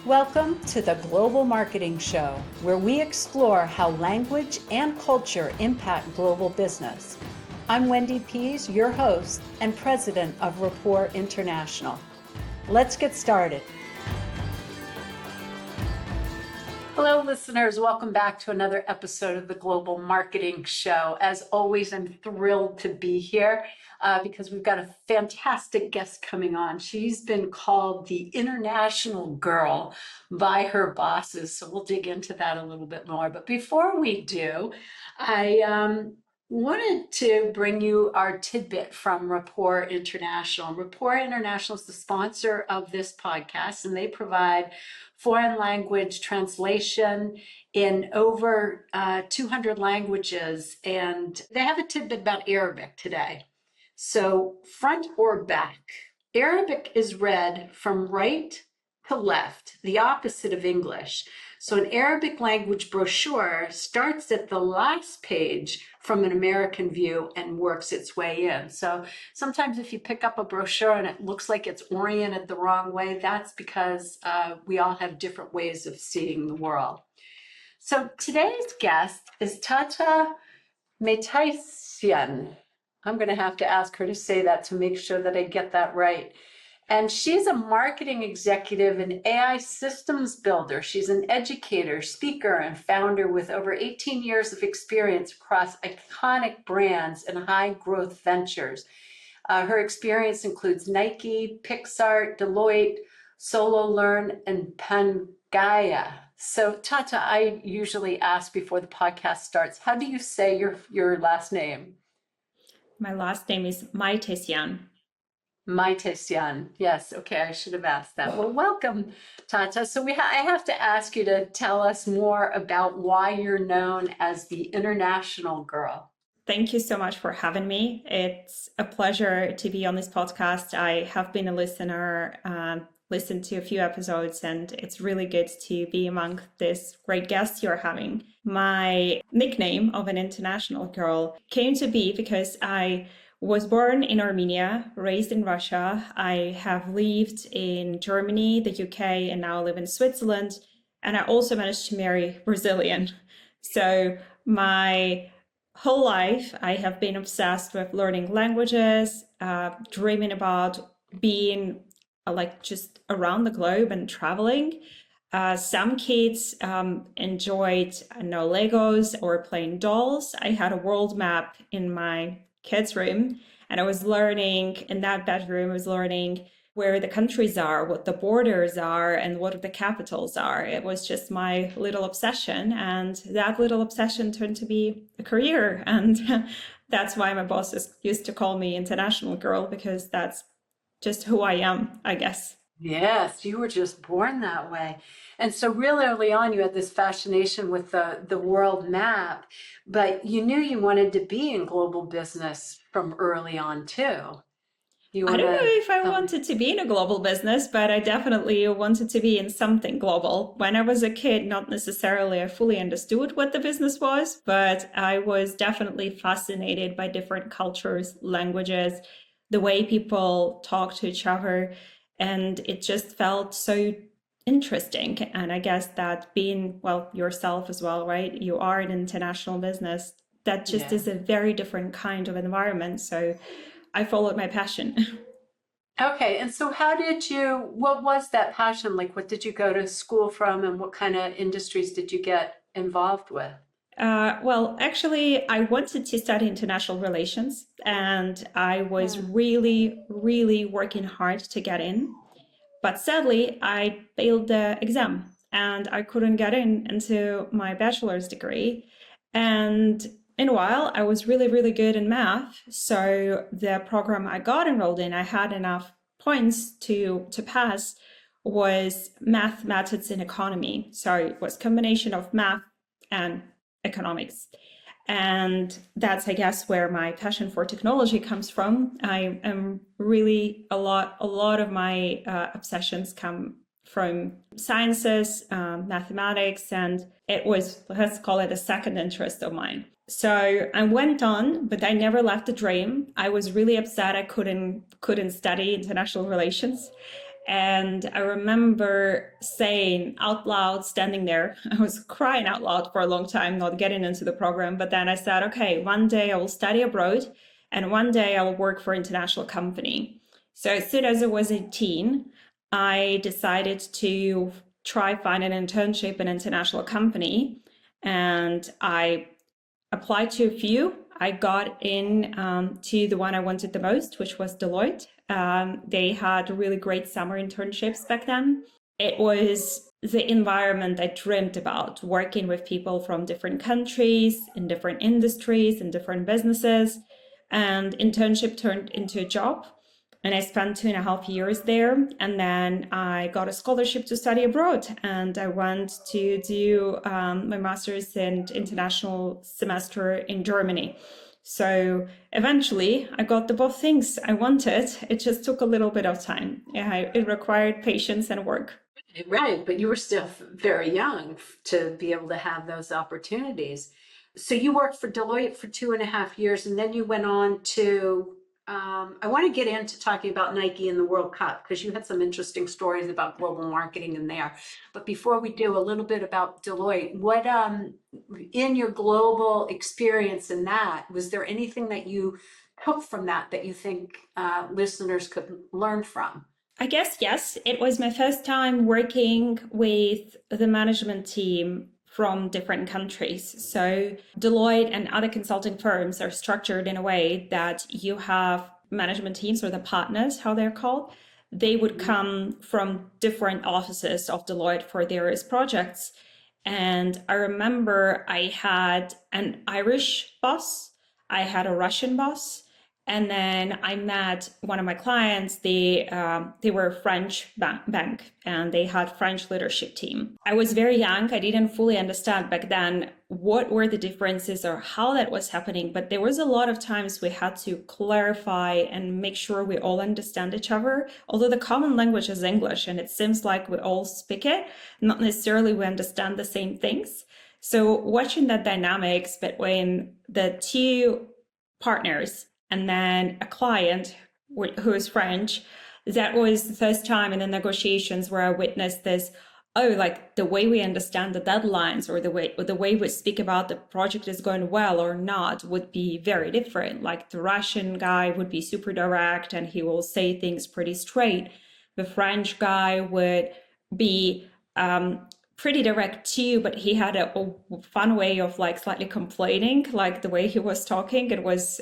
Welcome to the Global Marketing Show, where we explore how language and culture impact global business. I'm Wendy Pease, your host and president of Rapport International. Let's get started. Hello, listeners. Welcome back to another episode of the Global Marketing Show. As always, I'm thrilled to be here because we've got a fantastic guest coming on. She's been called the international girl by her bosses, so we'll dig into that a little bit more. But before we do, I wanted to bring you our tidbit from Rapport International. Rapport International is the sponsor of this podcast, and they provide foreign language translation in over 200 languages. And they have a tidbit about Arabic today. So front or back, Arabic is read from right to left, the opposite of English. So an Arabic language brochure starts at the last page from an American view and works its way in. So sometimes if you pick up a brochure and it looks like it's oriented the wrong way, that's because we all have different ways of seeing the world. So today's guest is Tata Maytesyan. I'm going to have to ask her to say that to make sure that I get that right. And she's a marketing executive and AI systems builder. She's an educator, speaker, and founder with over 18 years of experience across iconic brands and high growth ventures. Her experience includes Nike, Picsart, Deloitte, Solo Learn, and Pangaya. So Tata, I usually ask before the podcast starts, how do you say your last name? My last name is Maytesyan. Maytesyan. Yes. Okay. I should have asked that. Well, welcome, Tata. So I have to ask you to tell us more about why you're known as the international girl. Thank you so much for having me. It's a pleasure to be on this podcast. I have been a listener, listened to a few episodes, and it's really good to be among this great guests you're having. My nickname of an international girl came to be because I was born in Armenia, raised in Russia. I have lived in Germany, the UK, and now live in Switzerland. And I also managed to marry Brazilian. So my whole life, I have been obsessed with learning languages, dreaming about being just around the globe and traveling. Some kids enjoyed, Legos or playing dolls. I had a world map in my kids' room, and I was learning in that bedroom, I was learning where the countries are, what the borders are, and what the capitals are. It was just my little obsession, and that little obsession turned to be a career. And that's why my bosses used to call me international girl, because that's just who I am, I guess. Yes, you were just born that way. And so really early on, you had this fascination with the world map, but you knew you wanted to be in global business from early on too. I don't know if I wanted to be in a global business, but I definitely wanted to be in something global. When I was a kid, not necessarily I fully understood what the business was, but I was definitely fascinated by different cultures, languages, the way people talk to each other. And it just felt so interesting. And I guess that being, yourself as well, right? You are an international business. That just is a very different kind of environment. So I followed my passion. Okay, and so what was that passion? Like, what did you go to school from, and what kind of industries did you get involved with? Actually, I wanted to study international relations, and I was really, really working hard to get in. But sadly, I failed the exam and I couldn't get into my bachelor's degree. And meanwhile, I was really, really good in math. So the program I got enrolled in, I had enough points to pass, was mathematics and economy. So it was a combination of math and economics. And that's, I guess, where my passion for technology comes from. I am really a lot of my obsessions come from sciences, mathematics, and it was, let's call it, a second interest of mine. So I went on, but I never left the dream. I was really upset I couldn't study international relations. And I remember saying out loud, standing there, I was crying out loud for a long time, not getting into the program. But then I said, okay, one day I will study abroad and one day I will work for an international company. So as soon as I was 18, I decided to try find an internship in an international company. And I applied to a few. I got in to the one I wanted the most, which was Deloitte. They had really great summer internships back then. It was the environment I dreamed about, working with people from different countries, in different industries, in different businesses. And internship turned into a job. And I spent 2.5 years there. And then I got a scholarship to study abroad. And I went to do my master's in international semester in Germany. So eventually I got the both things I wanted. It just took a little bit of time. It required patience and work. Right, but you were still very young to be able to have those opportunities. So you worked for Deloitte for 2.5 years, and then you went on to, I want to get into talking about Nike and the World Cup because you had some interesting stories about global marketing in there. But before we do, a little bit about Deloitte. What, in your global experience in that, was there anything that you took from that you think listeners could learn from? I guess, yes. It was my first time working with the management team from different countries. So Deloitte and other consulting firms are structured in a way that you have management teams, or the partners, how they're called. They would come from different offices of Deloitte for various projects. And I remember I had an Irish boss, I had a Russian boss, and then I met one of my clients. They were a French bank and they had French leadership team. I was very young. I didn't fully understand back then what were the differences or how that was happening. But there was a lot of times we had to clarify and make sure we all understand each other. Although the common language is English and it seems like we all speak it, not necessarily we understand the same things. So watching that dynamics between the two partners and then a client who is French, that was the first time in the negotiations where I witnessed this. Oh, like the way we understand the deadlines or the way we speak about the project is going well or not would be very different. Like the Russian guy would be super direct and he will say things pretty straight. The French guy would be pretty direct too, but he had a fun way of like slightly complaining, like the way he was talking. It was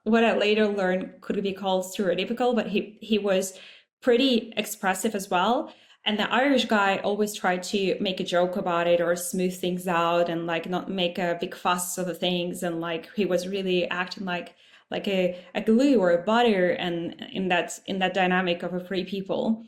what I later learned could be called stereotypical, but he was pretty expressive as well. And the Irish guy always tried to make a joke about it or smooth things out and like not make a big fuss of the things. And like he was really acting like a glue or a butter, and in that dynamic of a free people.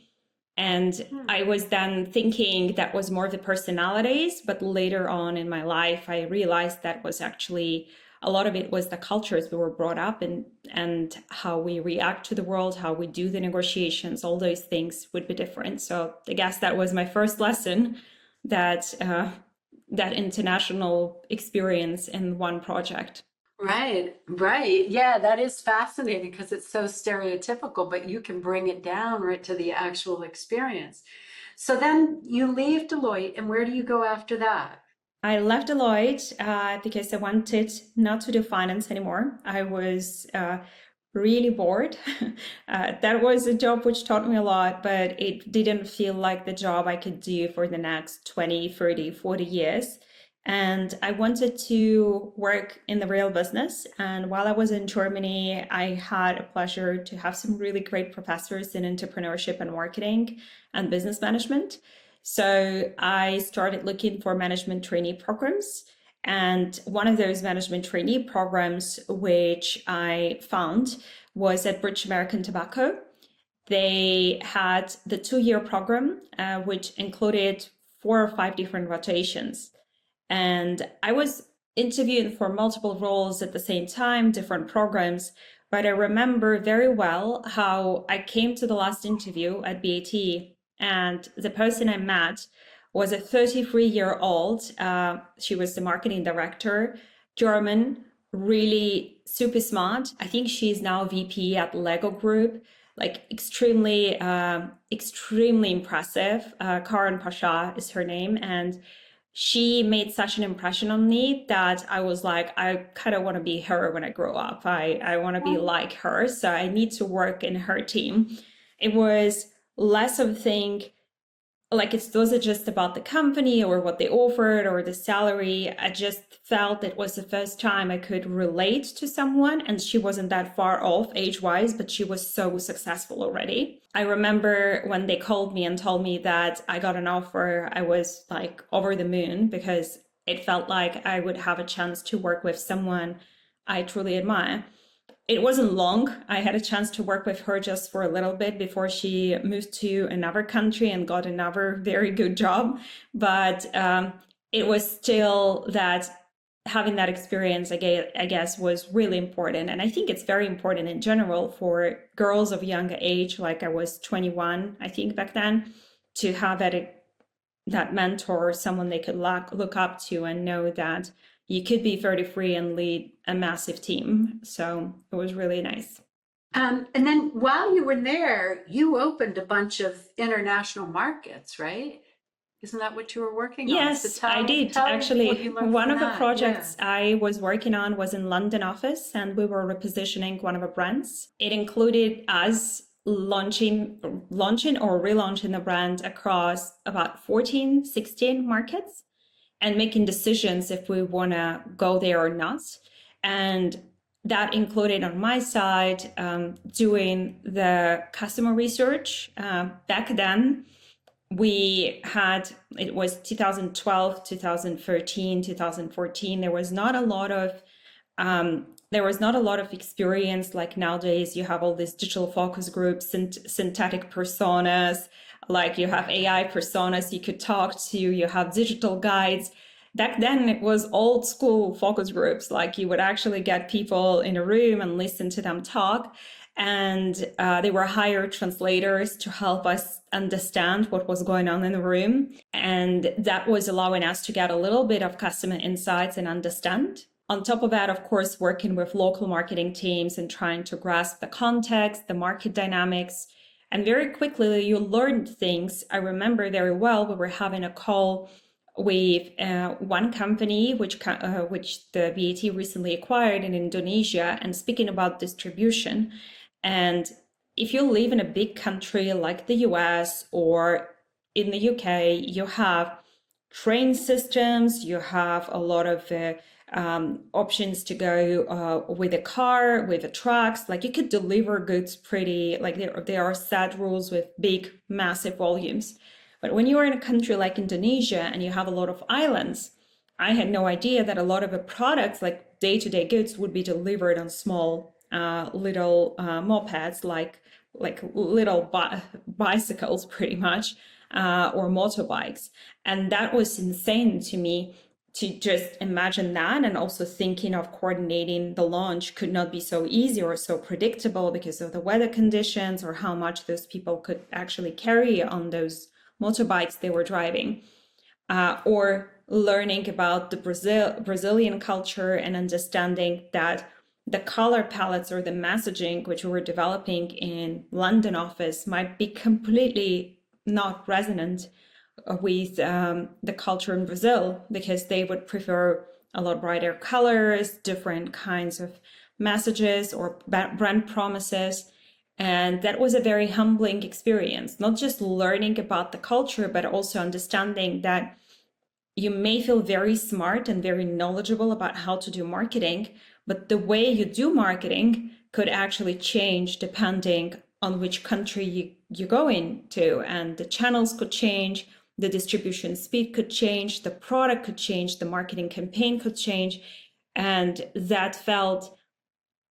And I was then thinking that was more the personalities, but later on in my life, I realized that was actually a lot of it was the cultures we were brought up in and how we react to the world, how we do the negotiations, all those things would be different. So I guess that was my first lesson, that that international experience in one project. Right, right. Yeah, that is fascinating because it's so stereotypical, but you can bring it down right to the actual experience. So then you leave Deloitte, and where do you go after that? I left Deloitte because I wanted not to do finance anymore. I was really bored. That was a job which taught me a lot, but it didn't feel like the job I could do for the next 20, 30, 40 years. And I wanted to work in the real business. And while I was in Germany, I had a pleasure to have some really great professors in entrepreneurship and marketing and business management. So I started looking for management trainee programs. And one of those management trainee programs, which I found, was at British American Tobacco. They had the 2-year program, which included 4 or 5 different rotations. And I was interviewing for multiple roles at the same time, different programs. But I remember very well how I came to the last interview at BAT, and the person I met was a 33-year-old. She was the marketing director, German, really super smart. I think she's now VP at Lego Group. like extremely impressive. Karan Pasha is her name, and she made such an impression on me that I was like, I kind of want to be her when I grow up. I want to be like her, so I need to work in her team. It was less of a thing like it wasn't just about the company or what they offered or the salary. I just felt it was the first time I could relate to someone, and she wasn't that far off age-wise, but she was so successful already. I remember when they called me and told me that I got an offer, I was like over the moon because it felt like I would have a chance to work with someone I truly admire. It wasn't long. I had a chance to work with her just for a little bit before she moved to another country and got another very good job. But it was still that having that experience, I guess, was really important. And I think it's very important in general for girls of younger age, like I was 21, I think back then, to have that mentor, someone they could look up to and know that you could be 33 and lead a massive team. So it was really nice. And then while you were there, you opened a bunch of international markets, right? Isn't that what you were working on? Yes, So I did. tell Actually, what you learned one from of the that. projects I was working on was in London office, and we were repositioning one of the brands. It included us launching or relaunching the brand across about 14, 16 markets and making decisions if we want to go there or not. And that included on my side doing the customer research. Back then, it was 2012, 2013, 2014. There was not a lot of experience like nowadays. You have all these digital focus groups and synthetic personas, like you have AI personas you could talk to, you have digital guides. Back then it was old school focus groups, like you would actually get people in a room and listen to them talk. And they were hired translators to help us understand what was going on in the room. And that was allowing us to get a little bit of customer insights and understand. On top of that, of course, working with local marketing teams and trying to grasp the context, the market dynamics. And very quickly, you learned things. I remember very well, we were having a call with one company, which the VAT recently acquired in Indonesia, and speaking about distribution. And if you live in a big country like the US or in the UK, you have train systems, you have a lot of options to go with a car, with the trucks. Like you could deliver goods pretty, like there are set rules with big, massive volumes. But when you are in a country like Indonesia and you have a lot of islands, I had no idea that a lot of the products, like day-to-day goods, would be delivered on small little mopeds, like little bicycles, pretty much, or motorbikes. And that was insane to me to just imagine that, and also thinking of coordinating the launch could not be so easy or so predictable because of the weather conditions or how much those people could actually carry on those motorbikes they were driving, or learning about the Brazilian culture and understanding that the color palettes or the messaging which we were developing in London office might be completely not resonant with the culture in Brazil, because they would prefer a lot brighter colors, different kinds of messages or brand promises. And that was a very humbling experience, not just learning about the culture, but also understanding that you may feel very smart and very knowledgeable about how to do marketing, but the way you do marketing could actually change depending on which country you go into. And the channels could change, the distribution speed could change, the product could change, the marketing campaign could change. And that felt,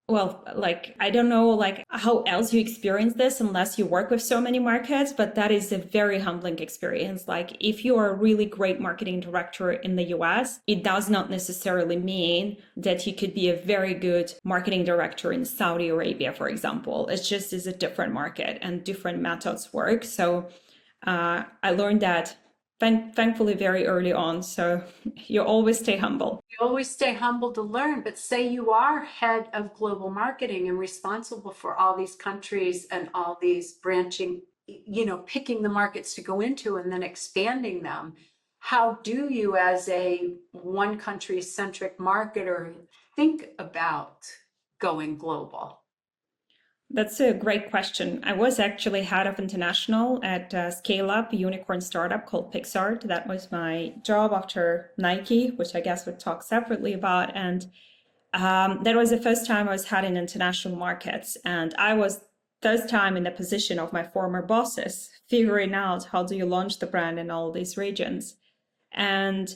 well, like, I don't know, like how else you experience this unless you work with so many markets, but that is a very humbling experience. Like if you are a really great marketing director in the US, it does not necessarily mean that you could be a very good marketing director in Saudi Arabia, for example. It just is a different market and different methods work. So I learned that thankfully very early on. So you always stay humble. You always stay humble to learn, but say you are head of global marketing and responsible for all these countries and all these branching, picking the markets to go into and then expanding them. How do you, as a one country centric marketer, think about going global? That's a great question. I was actually head of international at a scale-up unicorn startup called Picsart. That was my job after Nike, which I guess we'll talk separately about. And that was the first time I was heading international markets. And I was first time in the position of my former bosses, figuring out how do you launch the brand in all these regions. And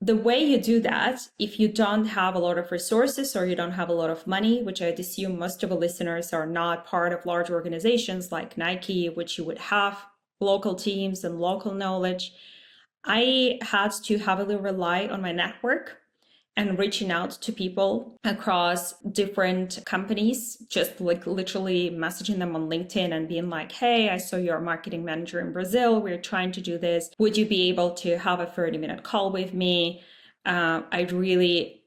the way you do that, if you don't have a lot of resources or you don't have a lot of money, which I'd assume most of the listeners are not part of large organizations like Nike, which you would have local teams and local knowledge, I had to heavily rely on my network and reaching out to people across different companies, just like literally messaging them on LinkedIn and being like, hey, I saw you're a marketing manager in Brazil. We're trying to do this. Would you be able to have a 30-minute call with me? I'd really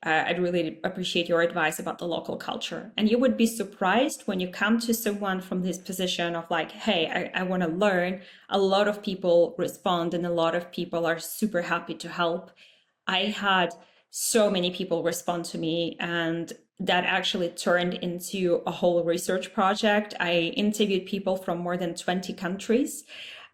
appreciate your advice about the local culture. And you would be surprised when you come to someone from this position of like, hey, I want to learn. A lot of people respond and a lot of people are super happy to help. I had so many people respond to me, and that actually turned into a whole research project. I interviewed people from more than 20 countries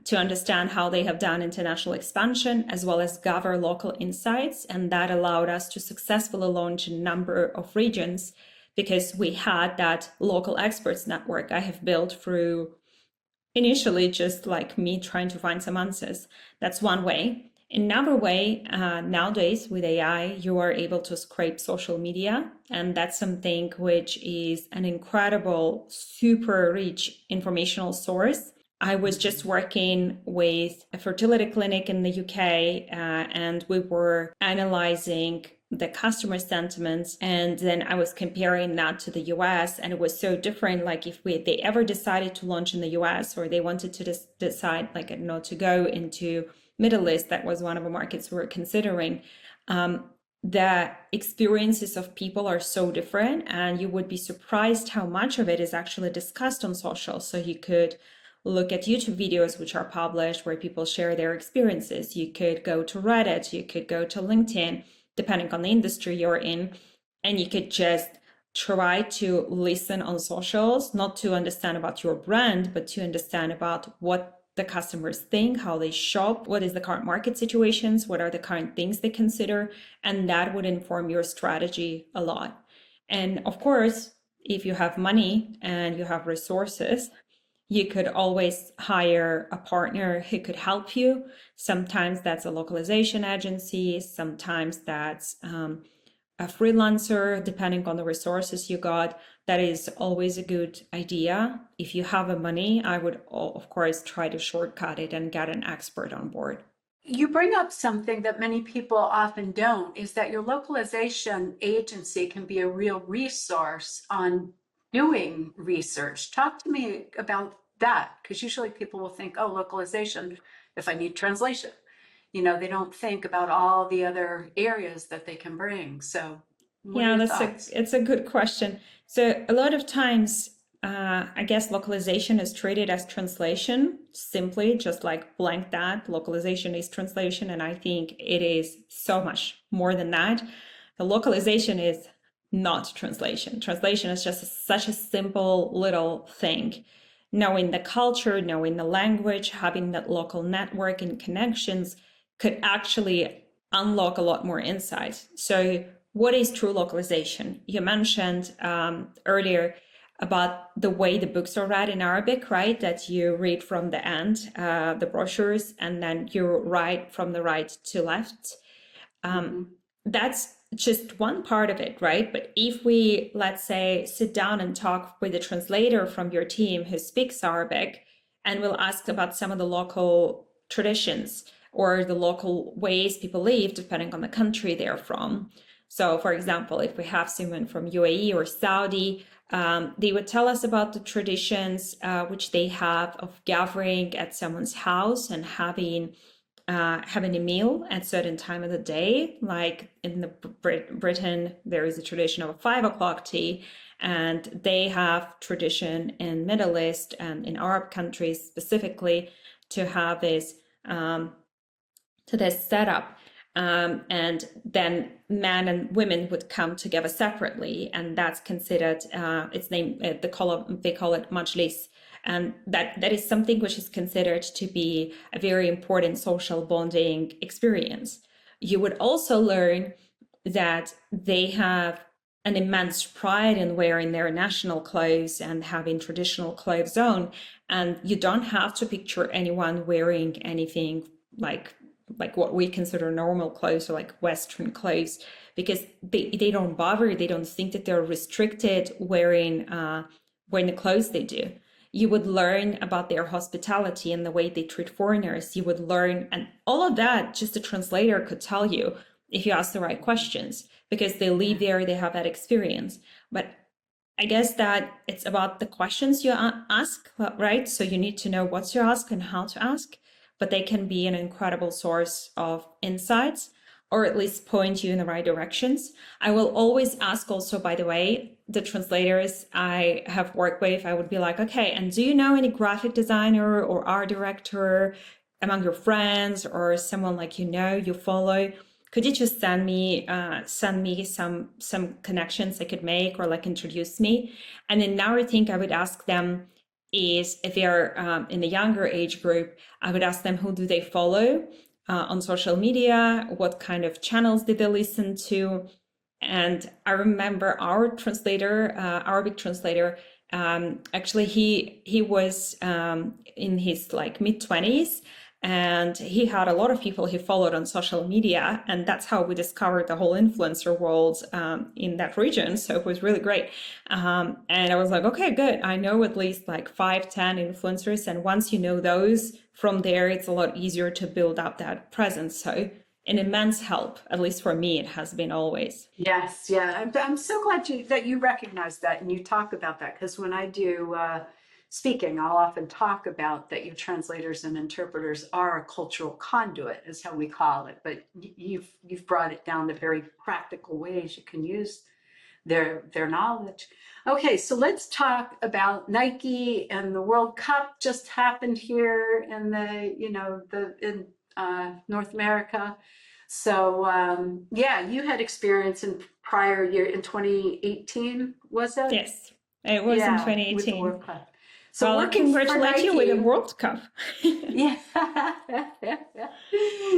to understand how they have done international expansion as well as gather local insights. And that allowed us to successfully launch a number of regions because we had that local experts network I have built through initially just like me trying to find some answers. That's one way. Another way, nowadays with AI, you are able to scrape social media. And that's something which is an incredible, super rich informational source. I was just working with a fertility clinic in the UK, and we were analyzing the customer sentiments, and then I was comparing that to the US, and it was so different. Like if they ever decided to launch in the US, or they wanted to decide like, to go into Middle East, that was one of the markets we were considering. The experiences of people are so different, and you would be surprised how much of it is actually discussed on social. So you could look at YouTube videos which are published where people share their experiences. You could go to Reddit, you could go to LinkedIn, depending on the industry you're in, and you could just try to listen on socials, not to understand about your brand, but to understand about what the customers think, how they shop, what is the current market situations, what are the current things they consider, and that would inform your strategy a lot. And of course, if you have money and you have resources, you could always hire a partner who could help you. Sometimes that's a localization agency, sometimes that's a freelancer, depending on the resources you got. That is always a good idea. If you have the money, I would, of course, try to shortcut it and get an expert on board. You bring up something that many people often don't, is that your localization agency can be a real resource on doing research. Talk to me about that, because usually people will think, oh, localization, if I need translation. They don't think about all the other areas that they can bring. So what are your thoughts? It's a good question. So a lot of times, I guess localization is treated as translation, simply just like blank that. Localization is translation, and I think it is so much more than that. The localization is not translation. Translation is just such a simple little thing. Knowing the culture, knowing the language, having that local network and connections could actually unlock a lot more insight. So what is true localization? You mentioned earlier about the way the books are read in Arabic, right? That you read from the end, the brochures, and then you write from the right to left. That's just one part of it, right? But if we, let's say, sit down and talk with a translator from your team who speaks Arabic, and we'll ask about some of the local traditions or the local ways people live, depending on the country they're from. So, for example, if we have someone from UAE or Saudi, they would tell us about the traditions which they have of gathering at someone's house and having having a meal at certain time of the day. Like in the Britain, there is a tradition of a 5 o'clock tea, and they have tradition in Middle East and in Arab countries specifically to have this to this setup. And then men and women would come together separately, and that's considered its name. They call it majlis, and that is something which is considered to be a very important social bonding experience. You would also learn that they have an immense pride in wearing their national clothes and having traditional clothes on, and you don't have to picture anyone wearing anything like what we consider normal clothes or like Western clothes, because they don't bother. They don't think that they're restricted wearing the clothes they do. You would learn about their hospitality and the way they treat foreigners. You would learn, and all of that just a translator could tell you if you ask the right questions, because they live there, they have that experience. But I guess that it's about the questions you ask, right? So you need to know what to ask and how to ask, but they can be an incredible source of insights, or at least point you in the right directions. I will always ask also, by the way, the translators I have worked with, I would be like, okay, and do you know any graphic designer or art director among your friends, or someone like you follow? Could you just send me some connections I could make, or like introduce me? And then now I think I would ask them is, if they're in the younger age group, I would ask them who do they follow on social media, what kind of channels did they listen to. And I remember our translator, Arabic translator, actually he was in his like mid-20s, and he had a lot of people he followed on social media, and that's how we discovered the whole influencer world in that region. So it was really great. And I was like, okay, good. I know at least like 5-10 influencers. And once you know those, from there, it's a lot easier to build up that presence. So an immense help, at least for me, it has been always. Yes, yeah. I'm so glad that you recognize that and you talk about that, because when I do speaking, I'll often talk about that your translators and interpreters are a cultural conduit, is how we call it. But you've brought it down to very practical ways you can use their knowledge. Okay, so let's talk about Nike and the World Cup just happened here in in North America. So yeah, you had experience in prior year in 2018, was it? Yes, it was in Yeah, with the 2018. World Cup. So Well, working for congratulate you with the Nike, World Cup. yeah,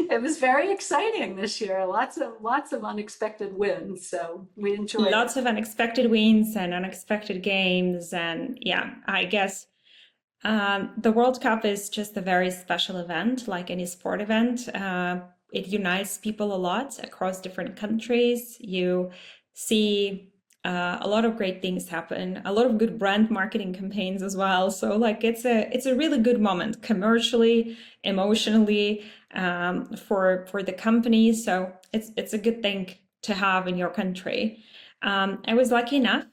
it was very exciting this year. Lots of unexpected wins, so we enjoyed it. Lots of unexpected wins and unexpected games. And yeah, I guess the World Cup is just a very special event, like any sport event. It unites people a lot across different countries. You see a lot of great things happen, a lot of good brand marketing campaigns as well. So like it's a really good moment commercially, emotionally, for the company. So it's a good thing to have in your country. I was lucky enough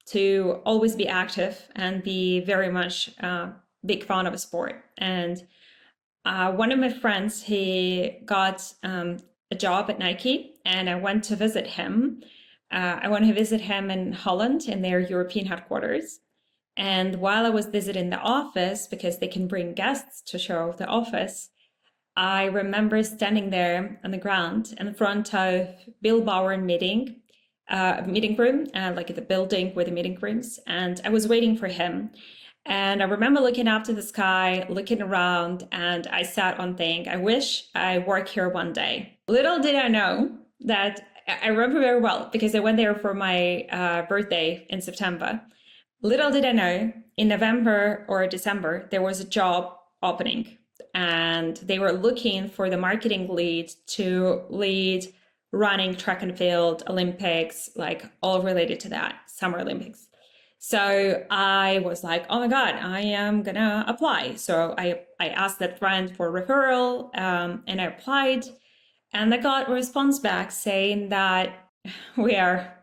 to always be active and be very much big fan of a sport. And one of my friends, he got a job at Nike, and I went to visit him. I went to visit him in Holland in their European headquarters. And while I was visiting the office, because they can bring guests to show the office, I remember standing there on the ground in front of Bill Bauer meeting room, like the building with the meeting rooms, and I was waiting for him. And I remember looking up to the sky, looking around, and I sat on thinking, I wish I work here one day. Little did I know that I remember very well, because I went there for my birthday in September. Little did I know, in November or December, there was a job opening, and they were looking for the marketing lead to lead running, track and field, Olympics, like all related to that, Summer Olympics. So I was like, oh my God, I am gonna apply. So I asked that friend for a referral, and I applied, and I got a response back saying that we are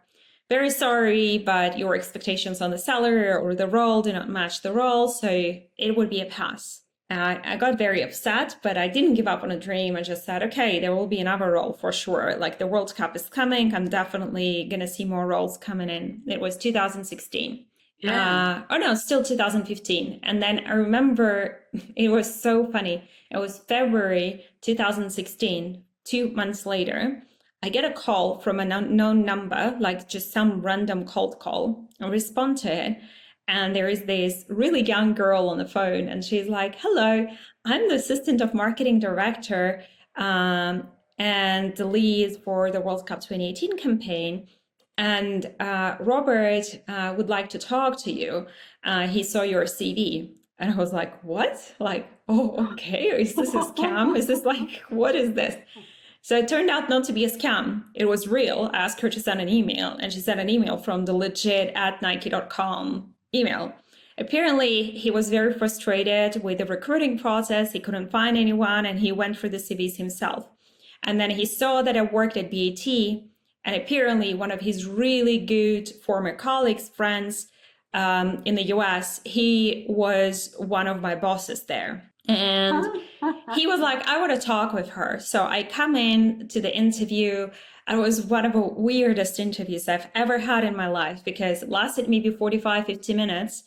very sorry, but your expectations on the salary or the role do not match the role, so it would be a pass. I got very upset, but I didn't give up on a dream. I just said, okay, there will be another role for sure. Like the World Cup is coming. I'm definitely going to see more roles coming in. It was 2016. Yeah. Oh no, still 2015. And then I remember it was so funny. It was February 2016, 2 months later. I get a call from an unknown number, like just some random cold call. I respond to it. And there is this really young girl on the phone, and she's like, hello, I'm the assistant of marketing director and the lead for the World Cup 2018 campaign. And Robert would like to talk to you. He saw your CV. And I was like, what? Like, oh, okay. Is this a scam? Is this like, what is this? So it turned out not to be a scam. It was real. I asked her to send an email, and she sent an email from the legit@nike.com email. Apparently, he was very frustrated with the recruiting process. He couldn't find anyone, and he went for the CVs himself. And then he saw that I worked at BAT, and apparently one of his really good former colleagues, friends in the US, he was one of my bosses there. And he was like, I want to talk with her. So I come in to the interview. It was one of the weirdest interviews I've ever had in my life because it lasted maybe 45, 50 minutes.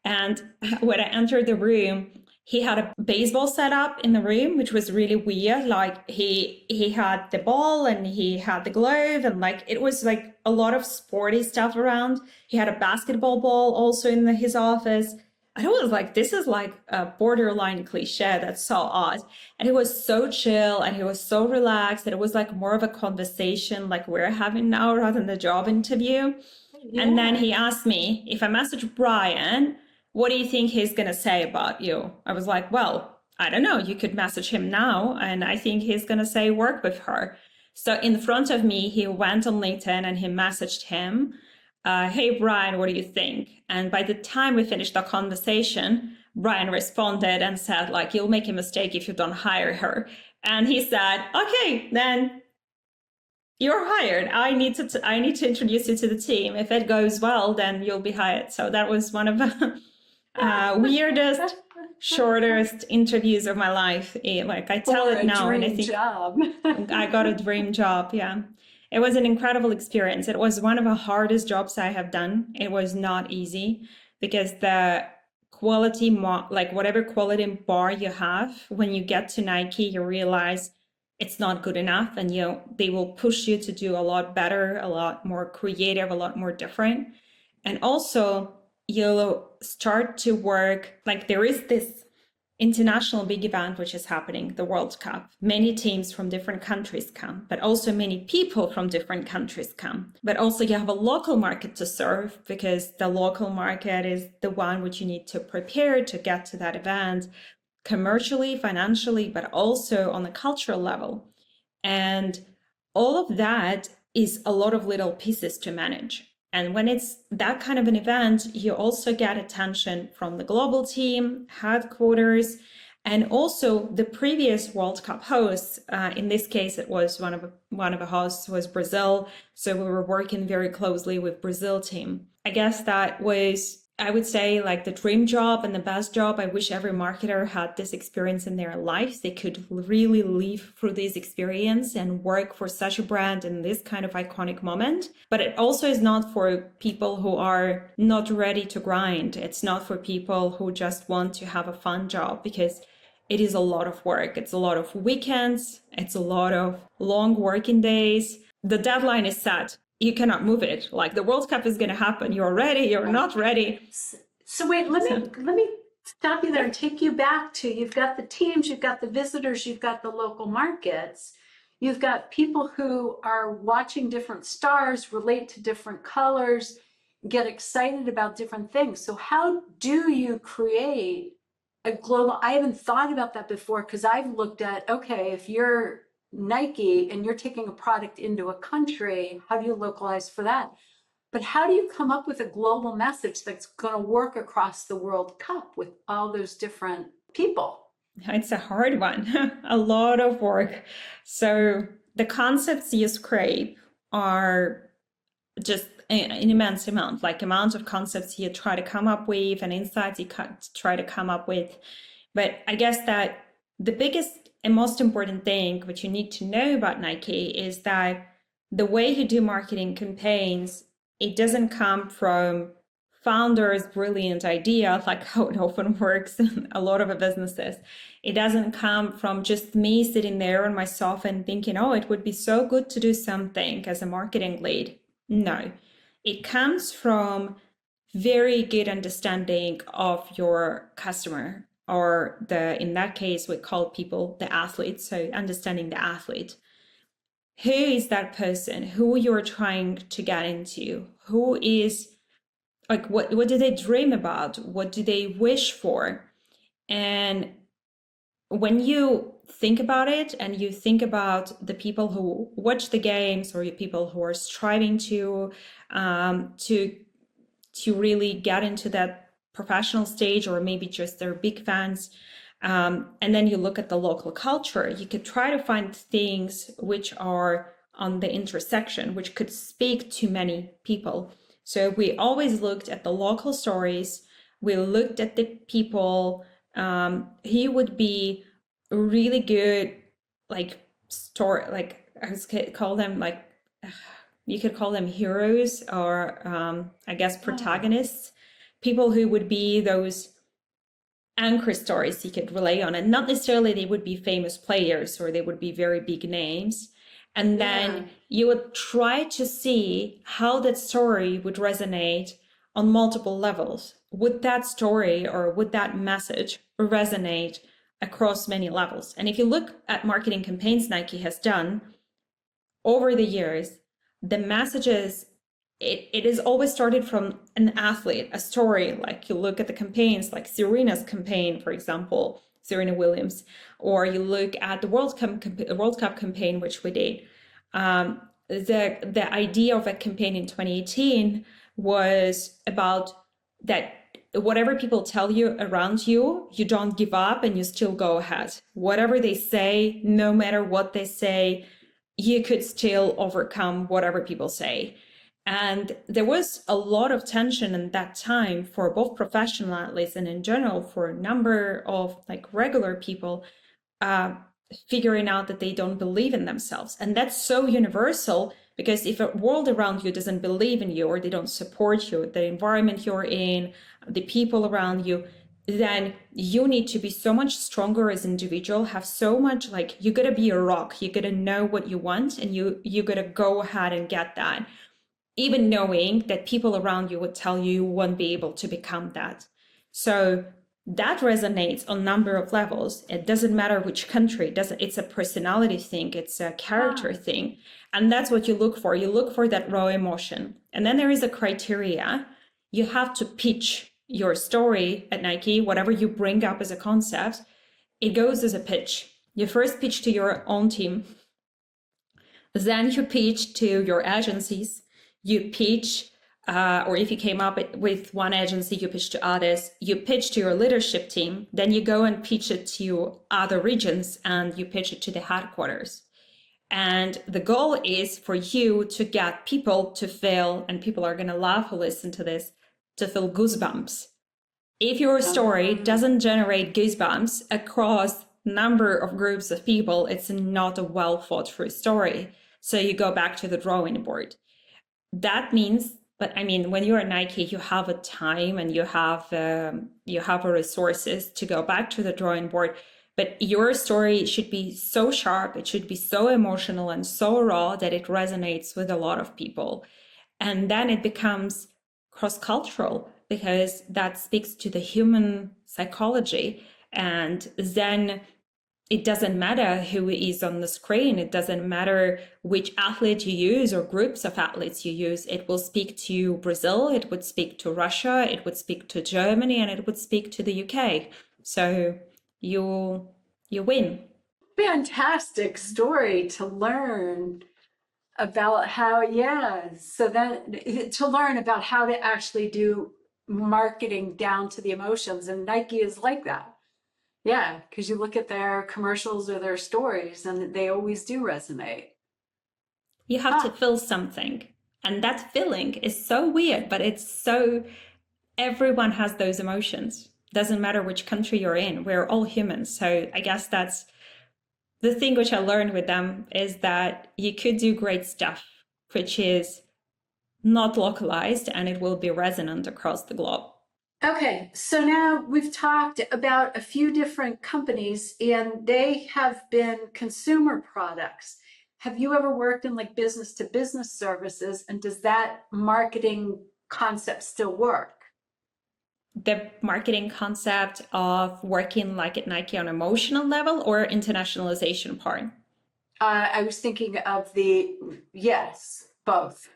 And when I entered the room, he had a baseball setup in the room, which was really weird. Like he had the ball and he had the glove, and like it was like a lot of sporty stuff around. He had a basketball ball also in his office. And I was like, this is like a borderline cliche. That's so odd. And he was so chill and he was so relaxed that it was like more of a conversation like we're having now rather than the job interview. Yeah. And then he asked me, if I message Brian, what do you think he's going to say about you? I was like, well, I don't know. You could message him now. And I think he's going to say work with her. So in front of me, he went on LinkedIn and he messaged him, hey, Brian, what do you think? And by the time we finished the conversation, Brian responded and said, like, you'll make a mistake if you don't hire her. And he said, okay, then you're hired. I need to introduce you to the team. If it goes well, then you'll be hired. So that was one of the weirdest, shortest interviews of my life. Like I tell it now, and I think job. I got a dream job. Yeah. It was an incredible experience. It was one of the hardest jobs I have done. It was not easy because the quality, like whatever quality bar you have, when you get to Nike, you realize it's not good enough, and they will push you to do a lot better, a lot more creative, a lot more different. And also you'll start to work, like there is this international big event which is happening, the World Cup. Many teams from different countries come, but also many people from different countries come. But also you have a local market to serve, because the local market is the one which you need to prepare to get to that event commercially, financially, but also on a cultural level. And all of that is a lot of little pieces to manage. And when it's that kind of an event, you also get attention from the global team, headquarters, and also the previous World Cup hosts. In this case, it was one of the hosts was Brazil. So we were working very closely with Brazil team. I guess that was, I would say, like the dream job and the best job. I wish every marketer had this experience in their lives. They could really live through this experience and work for such a brand in this kind of iconic moment. But it also is not for people who are not ready to grind. It's not for people who just want to have a fun job, because it is a lot of work. It's a lot of weekends. It's a lot of long working days. The deadline is set. You cannot move it. Like the World Cup is going to happen. You're ready. You're not ready. So wait, let me stop you there and take you back to, you've got the teams, you've got the visitors, you've got the local markets, you've got people who are watching different stars, relate to different colors, get excited about different things. So how do you create a global? I haven't thought about that before, because I've looked at, okay, if you're Nike and you're taking a product into a country, how do you localize for that? But how do you come up with a global message that's going to work across the World Cup with all those different people? It's a hard one, a lot of work. So the concepts you scrape are just an immense amount of concepts you try to come up with and insights you try to come up with. But I guess that the biggest and most important thing which you need to know about Nike is that the way you do marketing campaigns, it doesn't come from founder's brilliant idea, like how it often works in a lot of businesses. It doesn't come from just me sitting there on my sofa and thinking, oh, it would be so good to do something as a marketing lead. No, it comes from very good understanding of your customer, or in that case we call people the athlete, so understanding the athlete. Who is that person? Who you're trying to get into? Who is, like, what do they dream about? What do they wish for? And when you think about it, and you think about the people who watch the games, or the people who are striving to really get into that professional stage, or maybe just they're big fans, and then you look at the local culture, you could try to find things which are on the intersection, which could speak to many people. So we always looked at the local stories. We looked at the people. He would be really good, like story, like I was call them like you could call them heroes, or I guess protagonists, people who would be those anchor stories you could rely on, and not necessarily they would be famous players or they would be very big names. And then you would try to see how that story would resonate on multiple levels. Would that story or would that message resonate across many levels? And if you look at marketing campaigns Nike has done over the years, the messages, it is always started from an athlete, a story. Like you look at the campaigns, like Serena's campaign, for example, Serena Williams, or you look at the World Cup campaign, which we did. The idea of a campaign in 2018 was about that whatever people tell you around you, you don't give up and you still go ahead. Whatever they say, no matter what they say, you could still overcome whatever people say. And there was a lot of tension in that time for both professional athletes and in general for a number of like regular people, figuring out that they don't believe in themselves. And that's so universal, because if a world around you doesn't believe in you, or they don't support you, the environment you're in, the people around you, then you need to be so much stronger as an individual, have so much, like, you gotta be a rock, you gotta know what you want, and you gotta go ahead and get that, even knowing that people around you would tell you won't be able to become that. So that resonates on a number of levels. It doesn't matter which country, it's a personality thing, it's a character thing. And that's what you look for. You look for that raw emotion. And then there is a criteria. You have to pitch your story at Nike, whatever you bring up as a concept, it goes as a pitch. You first pitch to your own team. Then you pitch to your agencies. You pitch, or if you came up with one agency, you pitch to others. You pitch to your leadership team. Then you go and pitch it to other regions, and you pitch it to the headquarters. And the goal is for you to get people to feel, and people are going to love who listen to this, to feel goosebumps. If your story doesn't generate goosebumps across number of groups of people, it's not a well thought through story. So you go back to the drawing board. That means, but I mean, when you're at Nike, you have a time and you have resources to go back to the drawing board. But your story should be so sharp, it should be so emotional and so raw that it resonates with a lot of people. And then it becomes cross-cultural, because that speaks to the human psychology. And then it doesn't matter who is on the screen. It doesn't matter which athlete you use or groups of athletes you use. It will speak to Brazil, it would speak to Russia, it would speak to Germany, and it would speak to the UK. So you win. Fantastic story to learn about how, so then to learn about how to actually do marketing down to the emotions. And Nike is like that. Yeah, because you look at their commercials or their stories and they always do resonate. You have to feel something. And that feeling is so weird, but it's so, everyone has those emotions. Doesn't matter which country you're in, we're all humans. So I guess that's the thing which I learned with them, is that you could do great stuff, which is not localized, and it will be resonant across the globe. Okay, so now we've talked about a few different companies and they have been consumer products. Have you ever worked in like business to business services, and does that marketing concept still work? The marketing concept of working like at Nike on emotional level, or internationalization part? I was thinking of yes, both.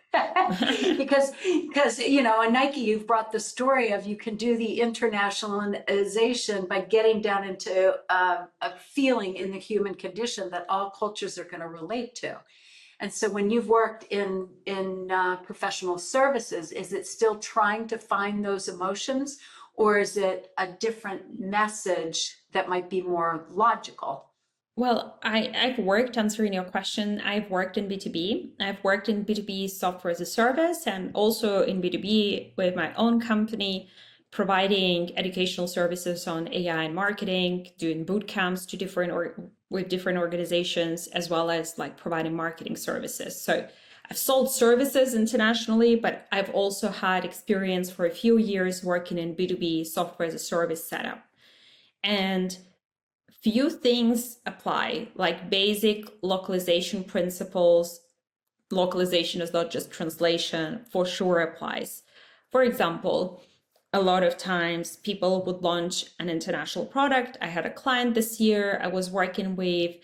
Because you know, in Nike, you've brought the story of you can do the internationalization by getting down into a feeling in the human condition that all cultures are going to relate to. And so, when you've worked in professional services, is it still trying to find those emotions, or is it a different message that might be more logical? Well, I've worked, answering your question, I've worked in B2B. I've worked in B2B software as a service, and also in B2B with my own company, providing educational services on AI and marketing, doing boot camps to with different organizations, as well as like providing marketing services. So I've sold services internationally, but I've also had experience for a few years working in B2B software as a service setup. And few things apply, like basic localization principles. Localization is not just translation, for sure applies. For example, a lot of times people would launch an international product. I had a client this year, I was working with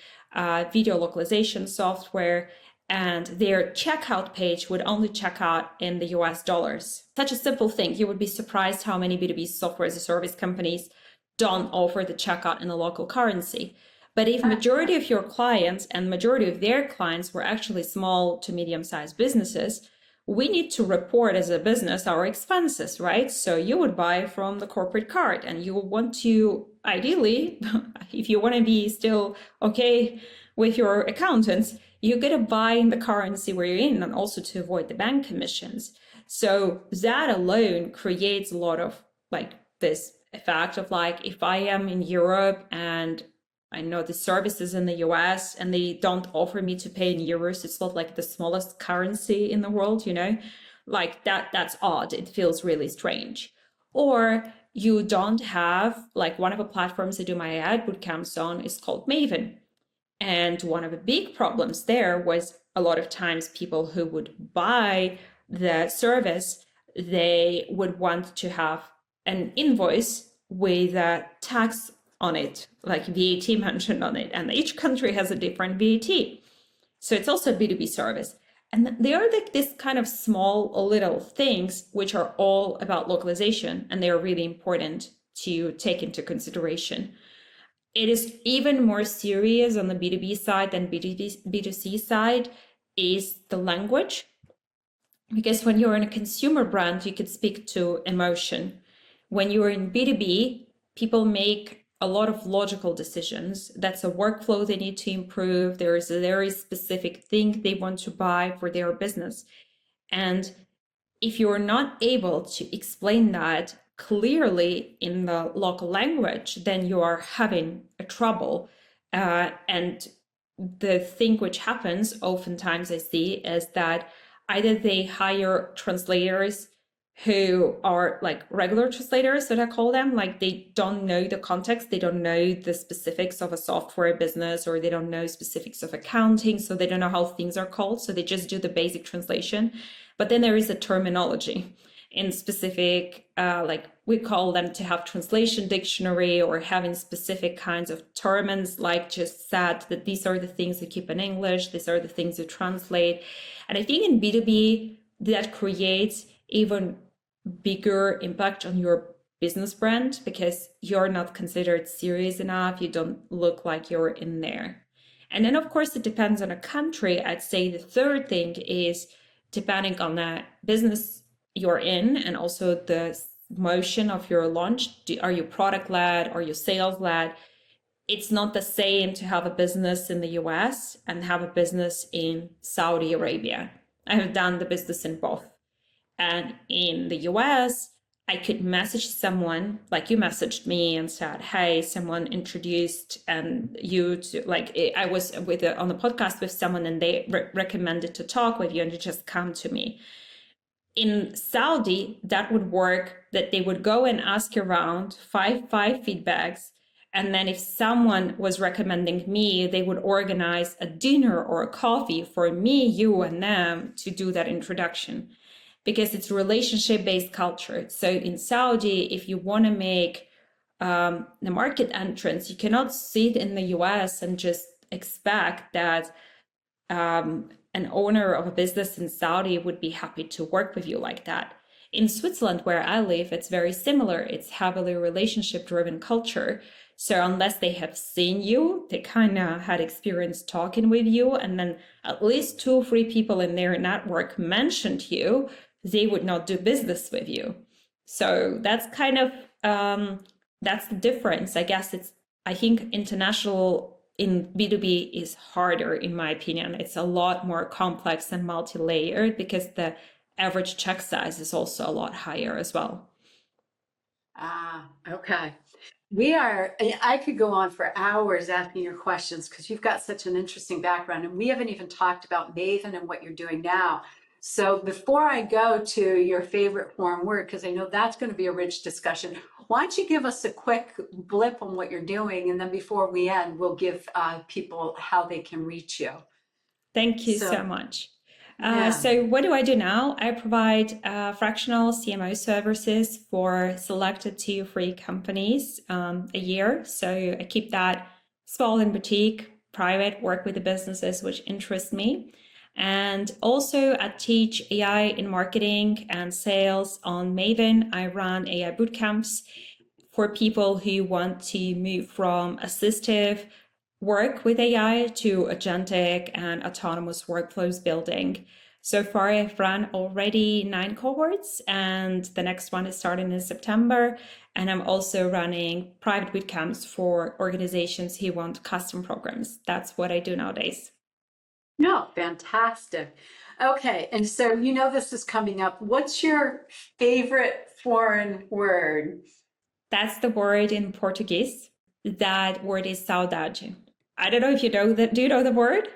video localization software, and their checkout page would only check out in the US dollars. Such a simple thing. You would be surprised how many B2B software as a service companies don't offer the checkout in a local currency. But if majority of your clients and majority of their clients were actually small to medium-sized businesses, we need to report as a business our expenses, right? So you would buy from the corporate card, and you want to, ideally, if you want to be still okay with your accountants, you got to buy in the currency where you're in, and also to avoid the bank commissions. So that alone creates a lot of like this effect of like, if I am in Europe and I know the services in the US and they don't offer me to pay in euros, it's not like the smallest currency in the world, you know, like that's odd. It feels really strange. Or you don't have, like, one of the platforms I do my ad boot camps on is called Maven. And one of the big problems there was a lot of times people who would buy the service, they would want to have an invoice with a tax on it, like VAT mentioned on it. And each country has a different VAT. So it's also a B2B service. And they are like this kind of small little things which are all about localization, and they are really important to take into consideration. It is even more serious on the B2B side than B2C side is the language. Because when you're in a consumer brand, you could speak to emotion. When you're in B2B, people make a lot of logical decisions. That's a workflow they need to improve. There is a very specific thing they want to buy for their business. And if you're not able to explain that clearly in the local language, then you are having a trouble. And the thing which happens oftentimes I see is that either they hire translators who are like regular translators, that I call them, like they don't know the context, they don't know the specifics of a software business, or they don't know specifics of accounting, so they don't know how things are called, so they just do the basic translation. But then there is a terminology in specific, like we call them to have translation dictionary, or having specific kinds of terms, like just said that these are the things you keep in English, these are the things you translate. And I think in B2B that creates even bigger impact on your business brand, because you're not considered serious enough, you don't look like you're in there. And then of course it depends on a country. I'd say the third thing is, depending on the business you're in and also the motion of your launch, are you product led, are you sales led? It's not the same to have a business in the US and have a business in Saudi Arabia. I have done the business in both. And in the US, I could message someone like you messaged me and said, "Hey, someone introduced you to like I was on the podcast with someone and they recommended to talk with you and you just come to me." In Saudi, that would work. That they would go and ask around five feedbacks, and then if someone was recommending me, they would organize a dinner or a coffee for me, you, and them to do that introduction, because it's relationship-based culture. So in Saudi, if you want to make the market entrance, you cannot sit in the US and just expect that an owner of a business in Saudi would be happy to work with you like that. In Switzerland, where I live, it's very similar. It's heavily relationship-driven culture. So unless they have seen you, they kind of had experience talking with you, and then at least 2 or 3 people in their network mentioned you, they would not do business with you. So that's kind of that's the difference. I think international in B2B is harder, in my opinion. It's a lot more complex and multi-layered because the average check size is also a lot higher as well. Ah, okay. I could go on for hours asking your questions because you've got such an interesting background, and we haven't even talked about Maven and what you're doing now. So before I go to your favorite foreign word, because I know that's going to be a rich discussion, why don't you give us a quick blip on what you're doing, and then before we end, we'll give people how they can reach you. Thank you so So, much. yeah. So what do I do now? I provide fractional CMO services for selected 2 or 3 companies a year. So I keep that small and boutique, private, work with the businesses which interest me. And also I teach AI in marketing and sales on Maven. I run AI bootcamps for people who want to move from assistive work with AI to agentic and autonomous workflows building. So far, I've run already 9 cohorts, and the next one is starting in September. And I'm also running private bootcamps for organizations who want custom programs. That's what I do nowadays. No, fantastic. Okay, and so you know this is coming up. What's your favorite foreign word? That's the word in Portuguese. That word is saudade. I don't know if you know that. Do you know the word?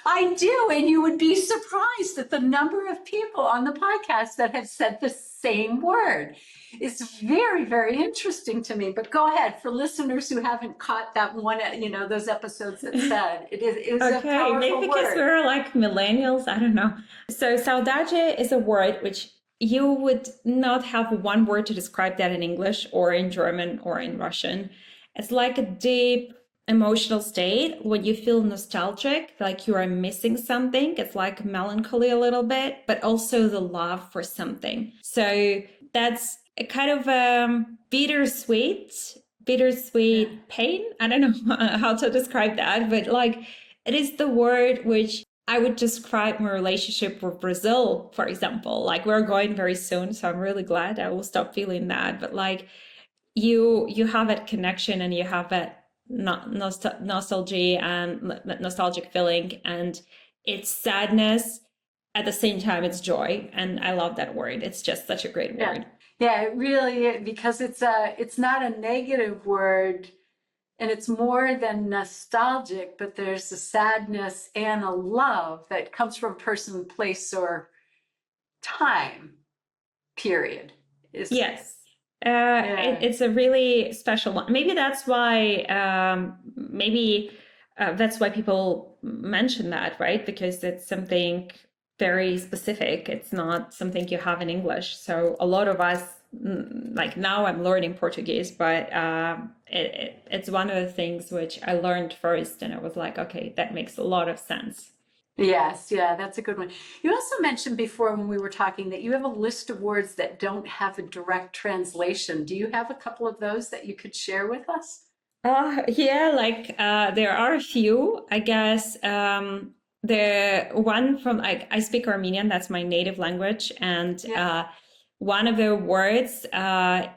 I do, and you would be surprised at the number of people on the podcast that have said the same word. It's very, very interesting to me. But go ahead, for listeners who haven't caught that one, those episodes that said it is a Okay, maybe powerful because word. we're like millennials, I don't know. So saudade is a word which you would not have one word to describe that in English or in German or in Russian. It's like a deep emotional state when you feel nostalgic, like you are missing something. It's like melancholy a little bit, but also the love for something. So that's a kind of Yeah. bittersweet pain. I don't know how to describe that, but like it is the word which I would describe my relationship with Brazil, for example. Like we're going very soon, so I'm really glad I will stop feeling that. But like you have that connection and you have that nostalgia and nostalgic feeling, and it's sadness at the same time it's joy, and I love that word. It's just such a great Yeah. word. Yeah, it really is, because it's not a negative word, and it's more than nostalgic, but there's a sadness and a love that comes from person, place, or time, period. Is Yes. Yeah. It's a really special one. Maybe that's why, that's why people mention that, right? Because it's something very specific. It's not something you have in English. So a lot of us, like now I'm learning Portuguese, but it's one of the things which I learned first, and I was like, okay, that makes a lot of sense. Yes, yeah, that's a good one. You also mentioned before when we were talking that you have a list of words that don't have a direct translation. Do you have a couple of those that you could share with us? Yeah, like there are a few, I guess. The one from I speak Armenian, that's my native language, and Yeah. one of the words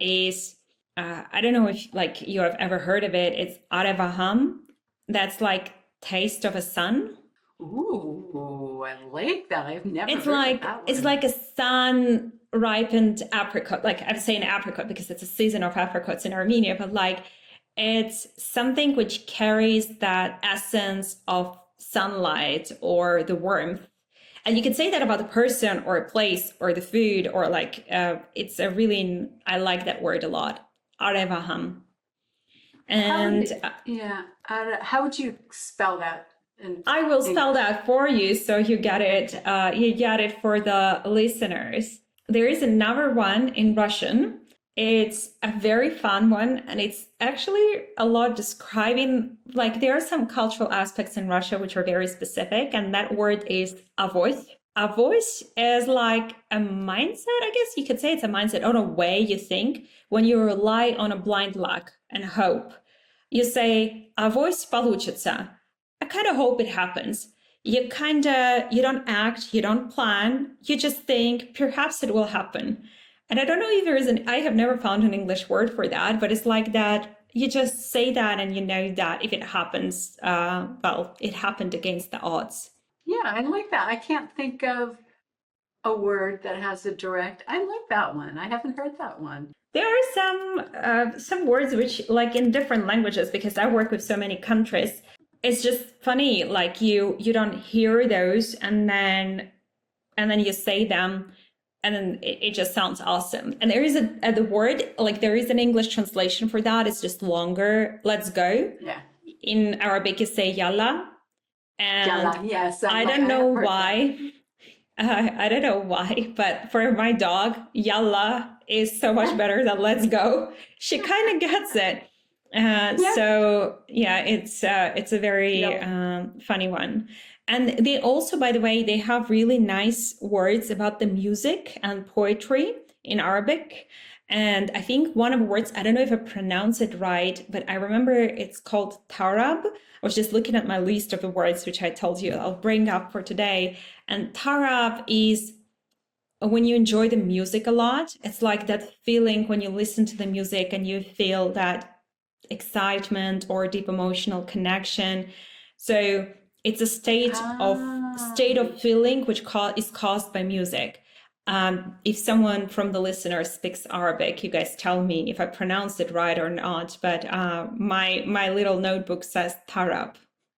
is I don't know if like you have ever heard of it. It's arevaham. That's like taste of a sun. Ooh, I like that. I've never heard of that It's one. like a sun ripened apricot. Like I'm saying apricot because it's a season of apricots in Armenia, but like it's something which carries that essence of sunlight or the warmth. And you can say that about the person or a place or the food or like it's a really, I like that word a lot. Arevaham. And how would you spell that? I will spell that for you so you get it. You get it for the listeners. There is another one in Russian. It's a very fun one, and it's actually a lot describing, like there are some cultural aspects in Russia which are very specific, and that word is avos. Avos is like a mindset, I guess you could say it's a mindset or a way you think when you rely on a blind luck and hope. You say, avos получится. I kind of hope it happens. You don't act, you don't plan, you just think perhaps it will happen. And I don't know if there is I have never found an English word for that, but it's like that. You just say that and you know that if it happens, well, it happened against the odds. Yeah, I like that. I can't think of a word that has a direct. I like that one. I haven't heard that one. There are some words which, like in different languages, because I work with so many countries, it's just funny. Like you don't hear those, and then you say them, and then it just sounds awesome. And there is the word, like there is an English translation for that. It's just longer. Let's go. Yeah. In Arabic, you say yalla. And yalla, yes. I don't know why. I don't know why, but for my dog, yalla is so much better than let's go. She kind of gets it. So yeah, it's a very funny one. And they also, by the way, they have really nice words about the music and poetry in Arabic. And I think one of the words, I don't know if I pronounce it right, but I remember it's called tarab. I was just looking at my list of the words, which I told you I'll bring up for today. And tarab is when you enjoy the music a lot. It's like that feeling when you listen to the music and you feel that excitement or deep emotional connection. So it's a state of feeling which is caused by music. If someone from the listeners speaks Arabic, you guys tell me if I pronounced it right or not. But my little notebook says tarab.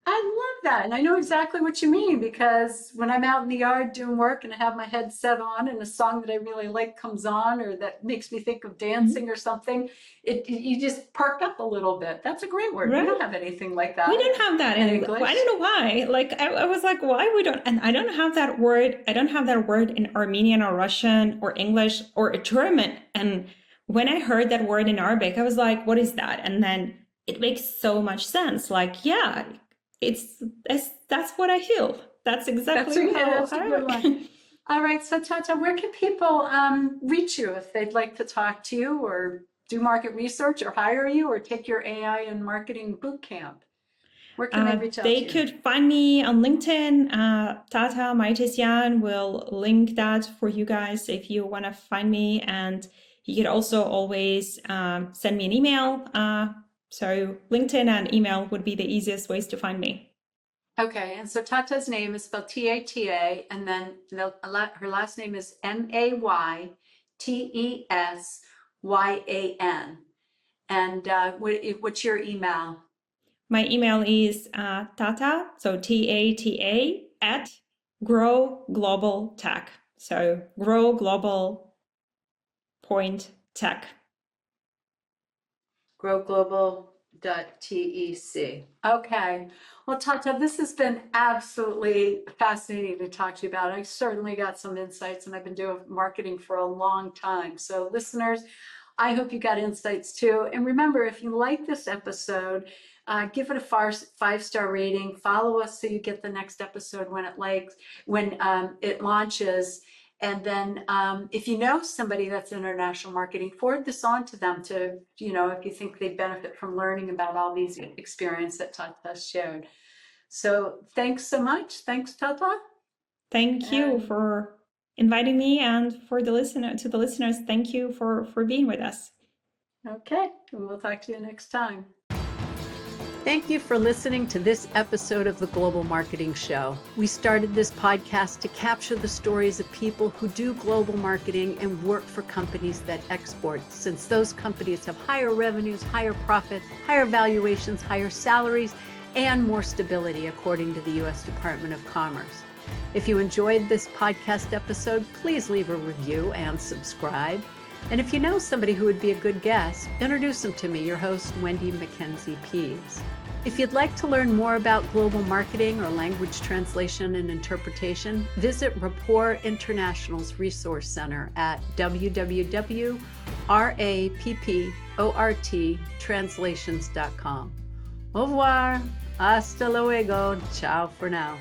I love that. And I know exactly what you mean, because when I'm out in the yard doing work and I have my headset on and a song that I really like comes on or that makes me think of dancing or something, you just perk up a little bit. That's a great word. Right. We don't have anything like that. We don't have that in English. I don't know why. Like I was like, why we don't? And I don't have that word. I don't have that word in Armenian or Russian or English or German. And when I heard that word in Arabic, I was like, what is that? And then it makes so much sense. Like, yeah. That's what I feel. That's exactly that's a good one. All right, so Tata, where can people reach you if they'd like to talk to you or do market research or hire you or take your AI and marketing boot camp? Where can they reach out to you? They could find me on LinkedIn. Tata Maytesyan will link that for you guys if you want to find me. And you could also always send me an email. So LinkedIn and email would be the easiest ways to find me. Okay, and so Tata's name is spelled Tata, and then her last name is Maytesyan. And what's your email? My email is Tata, so Tata at Grow Global Tech. So Grow Global Point Tech. growglobal.tec. Okay. Well, Tata, this has been absolutely fascinating to talk to you about. I certainly got some insights, and I've been doing marketing for a long time. So listeners, I hope you got insights too. And remember, if you like this episode, give it a 5-star rating. Follow us so you get the next episode when it launches. And then if you know somebody that's in international marketing, forward this on to them to, if you think they benefit from learning about all these experience that Tata shared. So thanks so much. Thanks, Tata. Thank you for inviting me, and to the listeners, thank you for being with us. Okay, and we'll talk to you next time. Thank you for listening to this episode of the Global Marketing Show. We started this podcast to capture the stories of people who do global marketing and work for companies that export, since those companies have higher revenues, higher profits, higher valuations, higher salaries, and more stability, according to the U.S. Department of Commerce. If you enjoyed this podcast episode, please leave a review and subscribe. And if you know somebody who would be a good guest, introduce them to me, your host, Wendy Pease. If you'd like to learn more about global marketing or language translation and interpretation, visit Rapport International's Resource Center at www.rapporttranslations.com. Au revoir. Hasta luego. Ciao for now.